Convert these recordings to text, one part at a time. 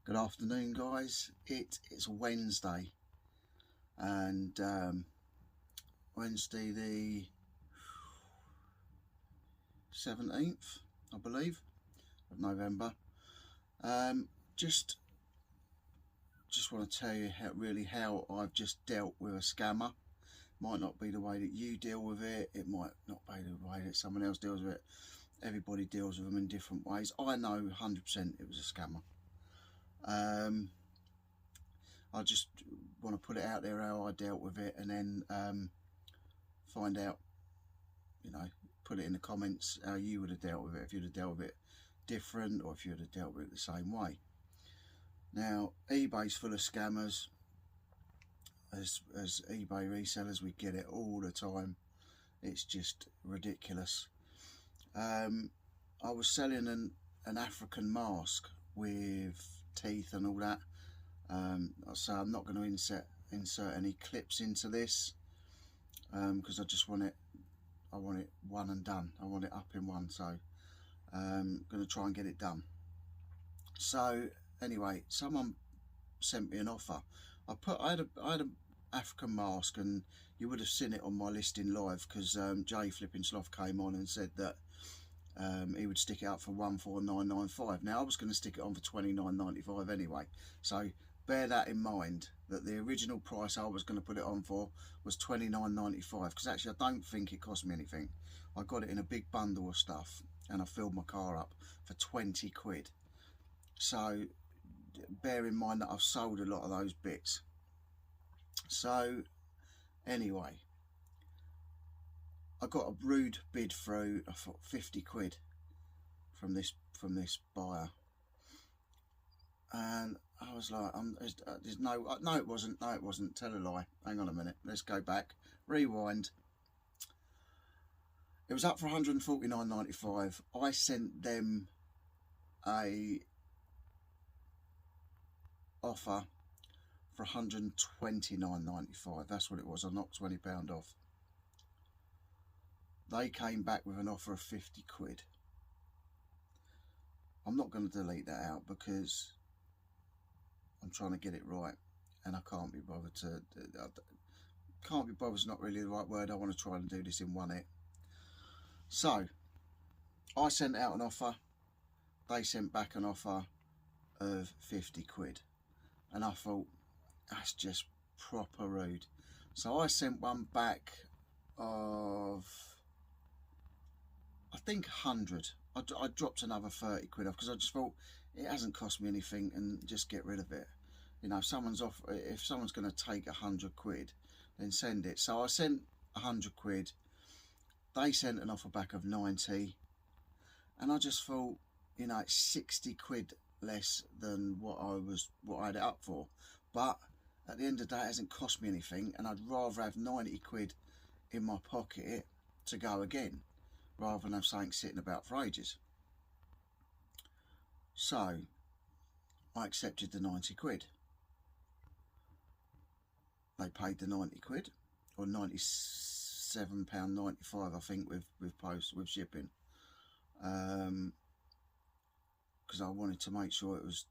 Good afternoon, guys. It's Wednesday, and Wednesday the 17th, I believe, of November. Um, just want to tell you how I've just dealt with a scammer. Might not be the way that you deal with it. It might not be the way that someone else deals with it. Everybody deals with them in different ways. I know 100% it was a scammer. I just want to put it out there how I dealt with it, and then find out, put it in the comments how you would have dealt with it, if you'd have dealt with it different or if you'd have dealt with it the same way. Now, eBay's full of scammers. As eBay resellers, we get it all the time. It's just ridiculous. I was selling an African mask with teeth and all that. So I'm not going to insert any clips into this because I want it one and done. I want it up in one, so I'm going to try and get it done. So anyway, someone sent me an offer. I had an African mask, and you would have seen it on my listing live because Jay Flipping Sloth came on and said that he would stick it up for 14995. Now I was going to stick it on for 29.95 anyway, so bear that in mind, that the original price I was going to put it on for was 29.95, because actually I don't think it cost me anything. I got it in a big bundle of stuff and I filled my car up for 20 quid. So bear in mind that I've sold a lot of those bits. So anyway, I got a rude bid through. I thought 50 quid from this buyer, and I was like, there's no it wasn't, tell a lie, hang on a minute, let's go back, rewind. It was up for 149.95. I sent them a offer for 129.95. That's what it was. I knocked £20 off. They came back with an offer of 50 quid. I'm not going to delete that out because I'm trying to get it right, and I can't be bothered to. Can't be bothered is not really the right word. I want to try and do this in one hit. So I sent out an offer. They sent back an offer of 50 quid, and I thought, that's just proper rude. So I sent one back of, I think, 100. I dropped another 30 quid off because I just thought it hasn't cost me anything, and just get rid of it. If someone's going to take 100 quid, then send it. So I sent 100 quid. They sent an offer back of 90, and I just thought, it's 60 quid less than what I had it up for. But at the end of the day, it hasn't cost me anything, and I'd rather have 90 quid in my pocket to go again, rather than have something sitting about for ages. So I accepted the 90 quid. They paid the 90 quid, or £97.95, I think, with shipping, because I wanted to make sure it was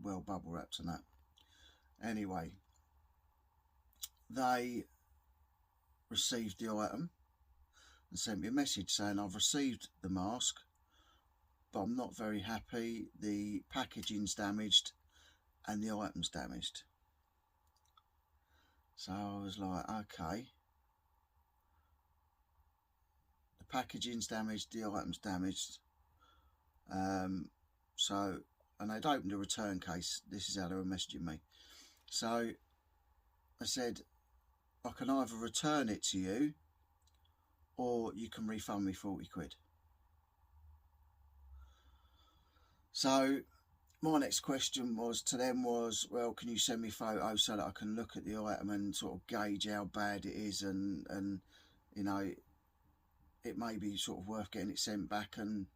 well bubble wrapped and that. Anyway, they received the item and sent me a message saying, I've received the mask, but I'm not very happy. The packaging's damaged and the item's damaged. So I was like, okay, the packaging's damaged, the item's damaged. And they'd opened a return case. This is how they were messaging me. So I said, I can either return it to you, or you can refund me 40 quid. So my next question to them was, well, can you send me photos so that I can look at the item and sort of gauge how bad it is, and it may be sort of worth getting it sent back and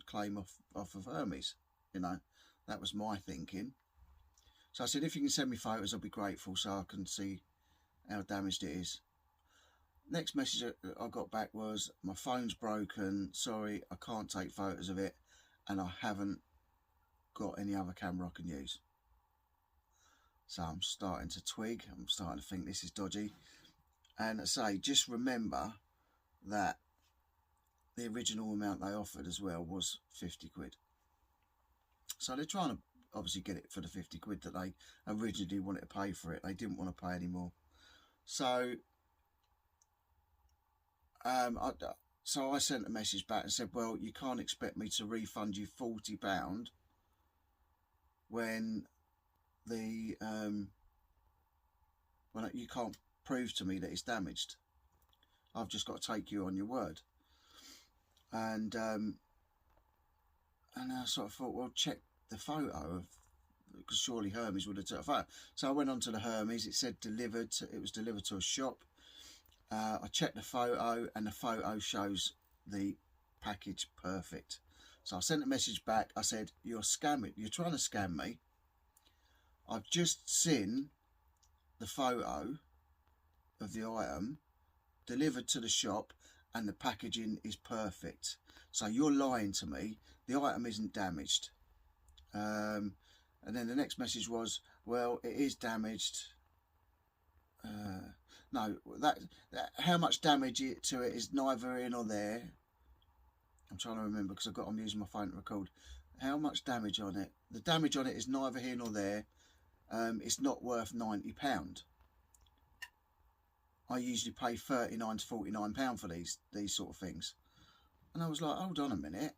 claim off of Hermes. That was my thinking. So I said, if you can send me photos, I'll be grateful, so I can see how damaged it is. Next message I got back was, my phone's broken, sorry, I can't take photos of it, and I haven't got any other camera I can use. So I'm starting to twig, I'm starting to think this is dodgy. And I say, just remember that the original amount they offered as well was 50 quid. So they're trying to obviously get it for the 50 quid that they originally wanted to pay for it. They didn't want to pay any more. So I sent a message back and said, well, you can't expect me to refund you £40 when the when you can't prove to me that it's damaged. I've just got to take you on your word. And I sort of thought, well, check the photo of, because surely Hermes would have took a photo. So I went on to the Hermes. It said delivered. It was delivered to a shop. I checked the photo, and the photo shows the package perfect. So I sent a message back. I said, you're scamming. You're trying to scam me. I've just seen the photo of the item delivered to the shop, and the packaging is perfect. So you're lying to me. The item isn't damaged. And then the next message was, well, it is damaged. No, that how much damage to it is neither here nor there. I'm trying to remember because I'm using my phone to record. How much damage on it? The damage on it is neither here nor there. It's not worth £90. I usually pay £39 to £49 for these sort of things. And I was like, hold on a minute.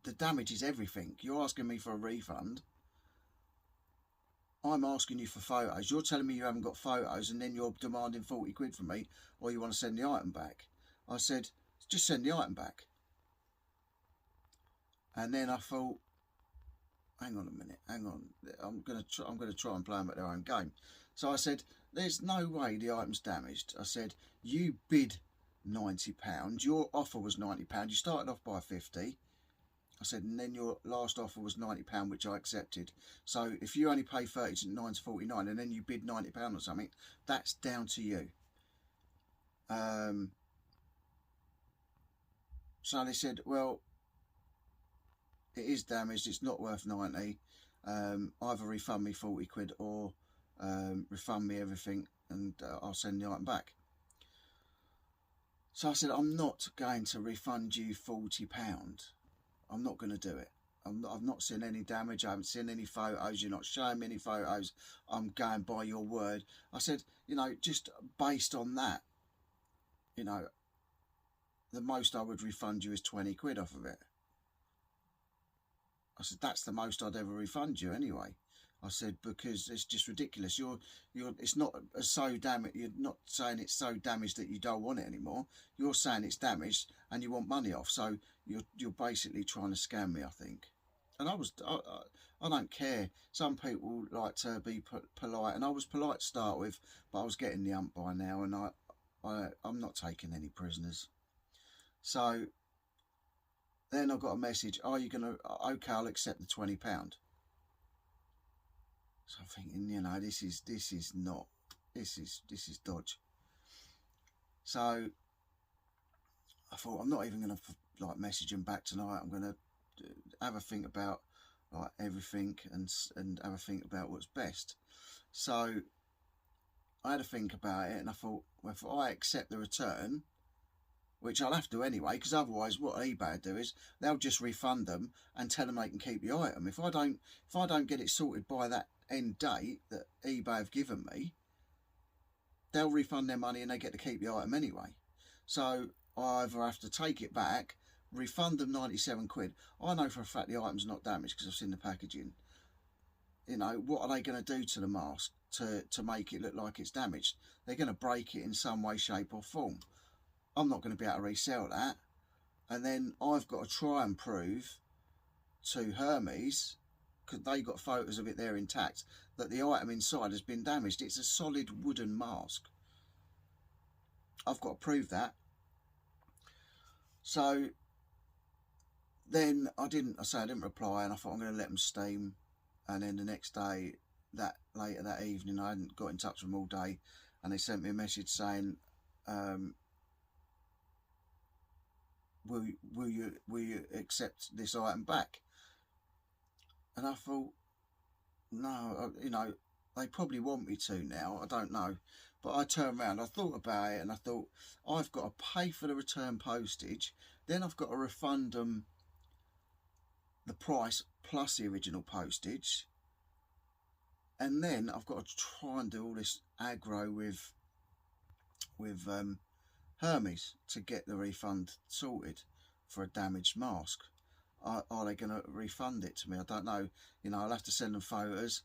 The damage is everything. You're asking me for a refund. I'm asking you for photos. You're telling me you haven't got photos, and then you're demanding 40 quid from me, or you want to send the item back. I said, just send the item back. And then I thought, hang on a minute, hang on. I'm gonna try and play them at their own game. So I said, there's no way the item's damaged. I said, you bid £90. Your offer was £90. You started off by 50. I said, and then your last offer was £90, which I accepted. So if you only pay £39 to £49 and then you bid £90 or something, that's down to you. So they said, well, it is damaged, it's not worth 90. Either refund me 40 quid or refund me everything, and I'll send the item back. So I said, I'm not going to refund you £40. I'm not going to do it. I've not seen any damage. I haven't seen any photos. You're not showing me any photos. I'm going by your word. I said, you know, just based on that, you know, the most I would refund you is 20 quid off of it. I said, that's the most I'd ever refund you anyway. I said, because it's just ridiculous. It's not so damaged. You're not saying it's so damaged that you don't want it anymore. You're saying it's damaged and you want money off. So you're basically trying to scam me, I think. And I don't care. Some people like to be polite, and I was polite to start with, but I was getting the ump by now, and I'm not taking any prisoners. So then I got a message, are you gonna, okay, I'll accept the £20. So I'm thinking, you know, this is dodge. So I thought, I'm not even going to like message him back tonight. I'm going to have a think about like everything and have a think about what's best. So I had a think about it, and I thought, well, if I accept the return, which I'll have to anyway, because otherwise what eBay do is they'll just refund them and tell them they can keep the item. If I don't get it sorted by that end date that eBay have given me, they'll refund their money and they get to keep the item anyway. So I either have to take it back, refund them 97 quid. I know for a fact the item's not damaged because I've seen the packaging. You know, what are they going to do to the mask to make it look like it's damaged? They're going to break it in some way, shape or form. I'm not going to be able to resell that. And then I've got to try and prove to Hermes, because they got photos of it there intact, that the item inside has been damaged. It's a solid wooden mask. I've got to prove that. So then I didn't reply, and I thought I'm going to let them steam. And then the next day, later that evening, I hadn't got in touch with them all day, and they sent me a message saying, will you accept this item back? And I thought, no, you know, they probably want me to now, I don't know. But I turned around, I thought about it, and I thought, I've got to pay for the return postage, then I've got to refund them the price plus the original postage, and then I've got to try and do all this aggro with Hermes to get the refund sorted for a damaged mask. Are they going to refund it to me? I don't know. You know, I'll have to send them photos.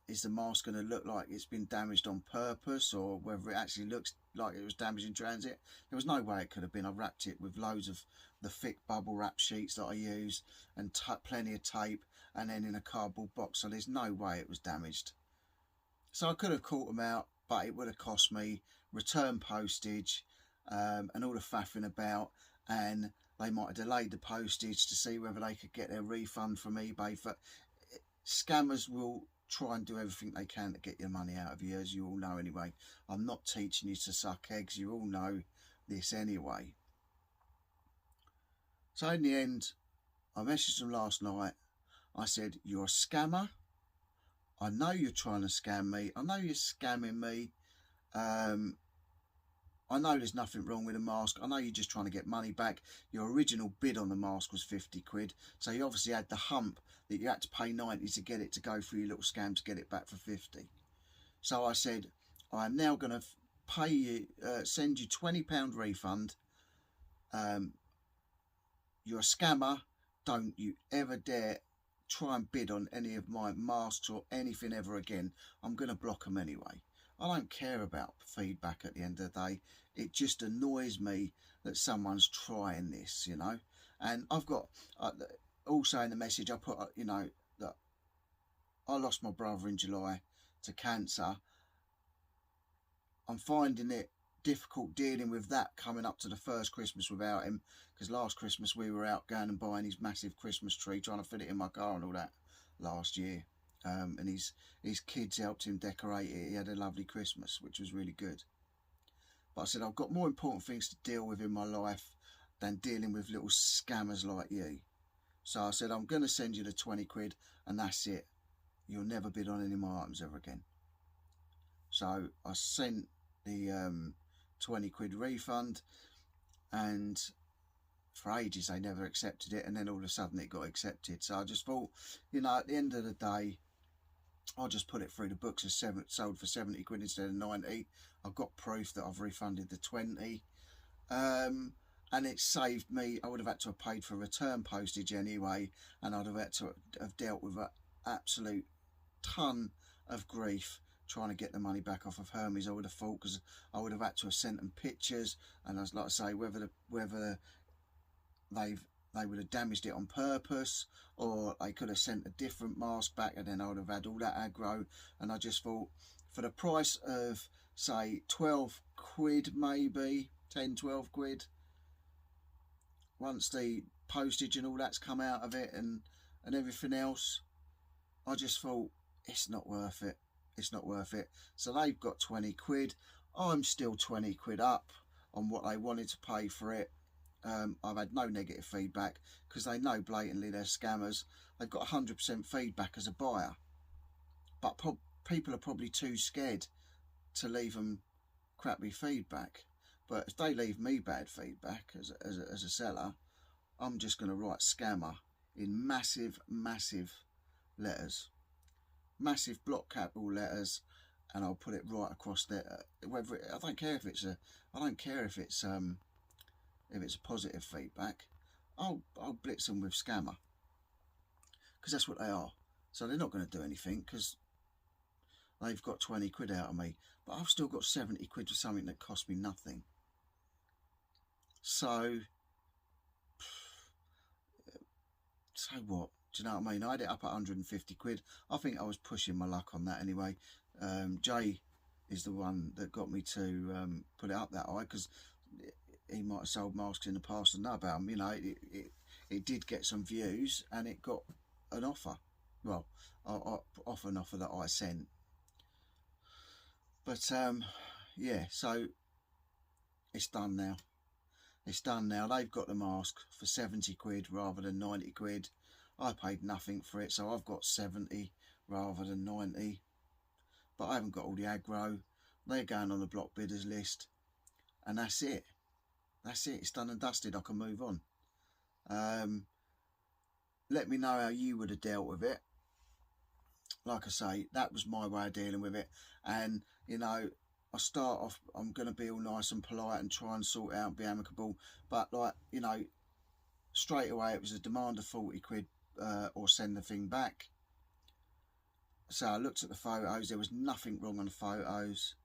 Is the mask going to look like it's been damaged on purpose, or whether it actually looks like it was damaged in transit? There was no way it could have been. I wrapped it with loads of the thick bubble wrap sheets that I use, and plenty of tape, and then in a cardboard box, so there's no way it was damaged. So I could have caught them out, but it would have cost me return postage and all the faffing about, and they might have delayed the postage to see whether they could get their refund from eBay. For scammers will try and do everything they can to get your money out of you, as you all know anyway. I'm not teaching you to suck eggs, you all know this anyway. So in the end, I messaged them last night. I said, you're a scammer. I know you're trying to scam me. I know you're scamming me. I know there's nothing wrong with the mask. I know you're just trying to get money back. Your original bid on the mask was 50 quid. So you obviously had the hump that you had to pay 90 to get it to go through your little scam to get it back for 50. So I said, I'm now going to pay you, send you £20 refund. You're a scammer. Don't you ever dare try and bid on any of my masks or anything ever again. I'm going to block them anyway. I don't care about feedback at the end of the day. It just annoys me that someone's trying this, you know. And I've got, also in the message I put, you know, that I lost my brother in July to cancer. I'm finding it difficult dealing with that coming up to the first Christmas without him, because last Christmas we were out going and buying his massive Christmas tree, trying to fit it in my car and all that last year. And his kids helped him decorate it. He had a lovely Christmas, which was really good. But I said, I've got more important things to deal with in my life than dealing with little scammers like you. So I said, I'm going to send you the 20 quid and that's it. You'll never bid on any of my items ever again. So I sent the 20 quid refund, and for ages they never accepted it, and then all of a sudden it got accepted. So I just thought, you know, at the end of the day, I'll just put it through the books as sold for 70 quid instead of 90. I've got proof that I've refunded the 20. And it saved me. I would have had to have paid for return postage anyway, and I'd have had to have dealt with an absolute ton of grief trying to get the money back off of Hermes, I would have thought, because I would have had to have sent them pictures, and as like I say, whether they would have damaged it on purpose, or they could have sent a different mask back, and then I would have had all that aggro. And I just thought, for the price of say 12 quid, maybe 10-12 quid, once the postage and all that's come out of it and everything else, I just thought it's not worth it. It's not worth it. So they've got 20 quid. I'm still 20 quid up on what they wanted to pay for it. I've had no negative feedback because they know blatantly they're scammers. They've got 100% feedback as a buyer, but people are probably too scared to leave them crappy feedback. But if they leave me bad feedback as a seller, I'm just going to write scammer in massive letters, massive block capital letters, and I'll put it right across there. I don't care if it's a positive feedback. I'll blitz them with scammer, because that's what they are. So they're not going to do anything because they've got 20 quid out of me, but I've still got 70 quid for something that cost me nothing. So what? Do you know what I mean? I had it up at 150 quid. I think I was pushing my luck on that anyway. Jay is the one that got me to put it up that high, because he might have sold masks in the past and know about them. You know, it did get some views, and it got an offer. Well, off an offer that I sent. But yeah, so it's done now. It's done now. They've got the mask for 70 quid rather than 90 quid. I paid nothing for it, so I've got 70 rather than 90. But I haven't got all the aggro. They're going on the block bidders list, and that's it. That's it. It's done and dusted. I can move on. Let me know how you would have dealt with it. Like I say, that was my way of dealing with it. And, you know, I start off, I'm going to be all nice and polite and try and sort out and be amicable. But, like, you know, straight away it was a demand of 40 quid or send the thing back. So I looked at the photos. There was nothing wrong on the photos.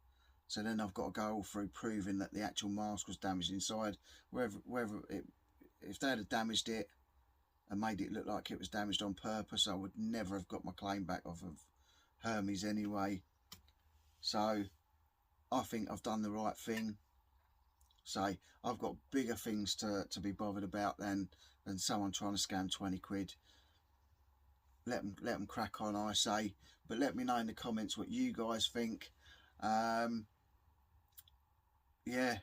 So then I've got to go all through proving that the actual mask was damaged inside. If they had damaged it and made it look like it was damaged on purpose, I would never have got my claim back off of Hermes anyway. So I think I've done the right thing. So I've got bigger things to be bothered about than someone trying to scam 20 quid. Let them crack on, I say. But let me know in the comments what you guys think. Yeah,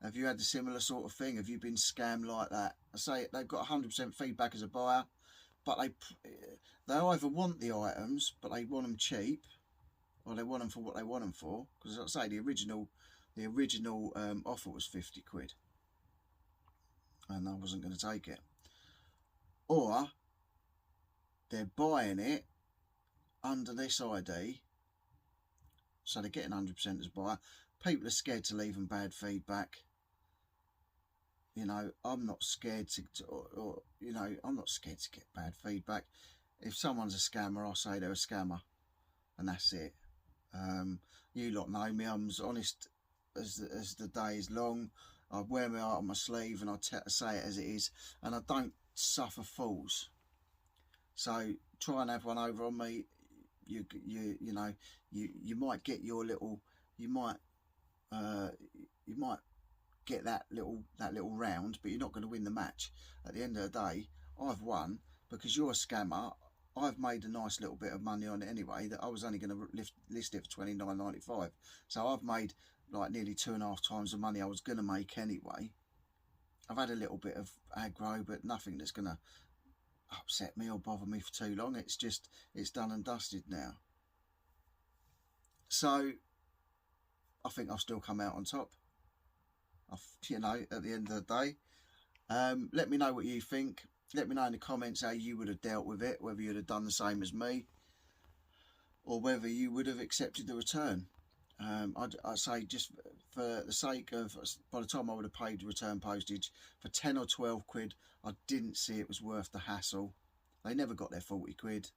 have you had a similar sort of thing? Have you been scammed like that? I say they've got 100% feedback as a buyer, but they either want the items but they want them cheap, or they want them for what they want them for. Because as I say, the original offer was 50 quid, and I wasn't going to take it. Or they're buying it under this ID, so they're getting 100% as a buyer. People are scared to leave them bad feedback. You know, I'm not scared you know, I'm not scared to get bad feedback. If someone's a scammer, I'll say they're a scammer, and that's it. You lot know me. I'm as honest as the day is long. I wear my heart on my sleeve, and I say it as it is, and I don't suffer fools. So try and have one over on me. You know, you might get your little, you might get that little round, but you're not going to win the match. At the end of the day, I've won because you're a scammer. I've made a nice little bit of money on it anyway, that I was only going to list it for $29.95. So I've made like nearly 2.5 times the money I was going to make anyway. I've had a little bit of aggro, but nothing that's going to upset me or bother me for too long. It's just, it's done and dusted now. So I think I'll still come out on top, you know, at the end of the day. Let me know what you think. Let me know in the comments how you would have dealt with it, whether you'd have done the same as me, or whether you would have accepted the return. I'd say, just for the sake of, by the time I would have paid the return postage, for 10 or 12 quid, I didn't see it was worth the hassle. They never got their 40 quid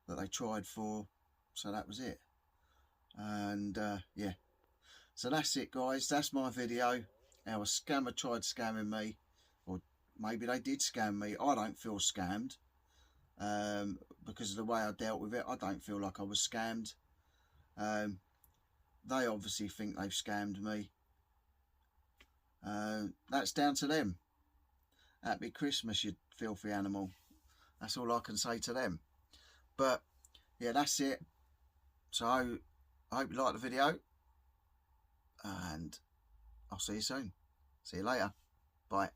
that they tried for, so that was it. And yeah, so that's it, guys. That's my video. How a scammer tried scamming me, or maybe they did scam me. I don't feel scammed because of the way I dealt with it. I don't feel like I was scammed. They obviously think they've scammed me. That's down to them. Happy Christmas, you filthy animal. That's all I can say to them. But yeah, that's it. So I hope you liked the video, and I'll see you soon. See you later. Bye.